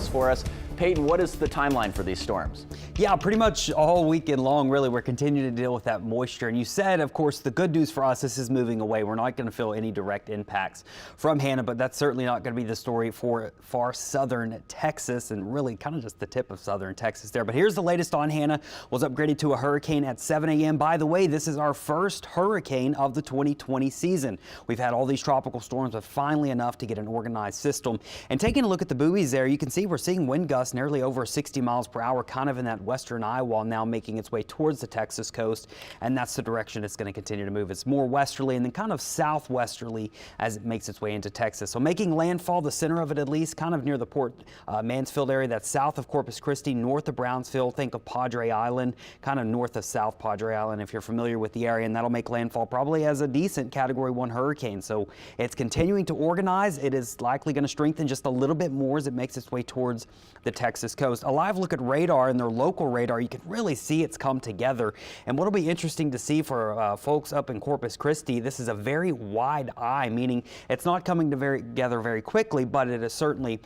details for us. Peyton, what is the timeline for these storms? Yeah, pretty much all weekend long, really, we're continuing to deal with that moisture. And you said, of course, the good news for us, this is moving away. We're not going to feel any direct impacts from Hanna, but that's certainly not going to be the story for far southern Texas and really kind of just the tip of southern Texas there. But here's the latest on Hanna. Was upgraded to a hurricane at 7 a.m. By the way, this is our first hurricane of the 2020 season. We've had all these tropical storms, but finally enough to get an organized system. And taking a look at the buoys there, you can see we're seeing wind gusts nearly over 60 miles per hour, kind of in that western eye wall now, making its way towards the Texas coast. And that's the direction it's going to continue to move. It's more westerly and then kind of southwesterly as it makes its way into Texas. So making landfall, the center of it at least, kind of near the Port Mansfield area. That's south of Corpus Christi, north of Brownsville. Think of Padre Island, kind of north of South Padre Island if you're familiar with the area. And that'll make landfall probably as a decent Category 1 hurricane. So it's continuing to organize. It is likely going to strengthen just a little bit more as it makes its way towards the Texas coast. A live look at radar and their local radar, you can really see it's come together. And what'll be interesting to see for folks up in Corpus Christi, this is a very wide eye, meaning it's not coming together very quickly, but it is certainly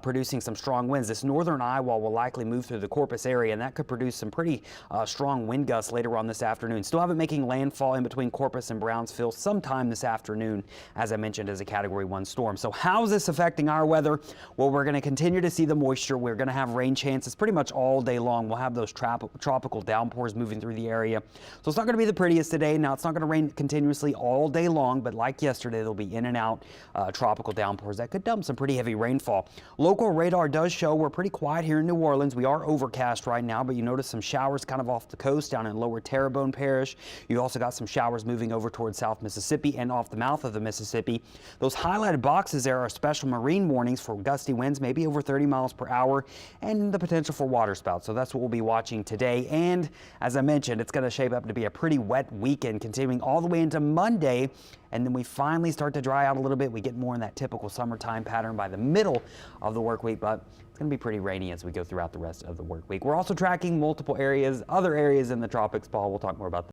producing some strong winds. This northern eye wall will likely move through the Corpus area, and that could produce some pretty strong wind gusts later on this afternoon. Still have it making landfall in between Corpus and Brownsville sometime this afternoon, as I mentioned, as a Category 1 storm. So how is this affecting our weather? Well, we're going to continue to see the moisture. We're going to have rain chances pretty much all day long. We'll have those tropical downpours moving through the area. So it's not going to be the prettiest today. Now, it's not going to rain continuously all day long, but like yesterday, there'll be in and out tropical downpours that could dump some pretty heavy rainfall. Local radar does show we're pretty quiet here in New Orleans. We are overcast right now, but you notice some showers kind of off the coast down in lower Terrebonne Parish. You also got some showers moving over towards South Mississippi and off the mouth of the Mississippi. Those highlighted boxes there are special marine warnings for gusty winds, maybe over 30 miles per hour, and the potential for water spouts. So that's what we'll be watching today. And as I mentioned, it's going to shape up to be a pretty wet weekend, continuing all the way into Monday. And then we finally start to dry out a little bit. We get more in that typical summertime pattern by the middle of the work week, but it's going to be pretty rainy as we go throughout the rest of the work week. We're also tracking multiple areas, other areas in the tropics. Paul, we'll talk more about that.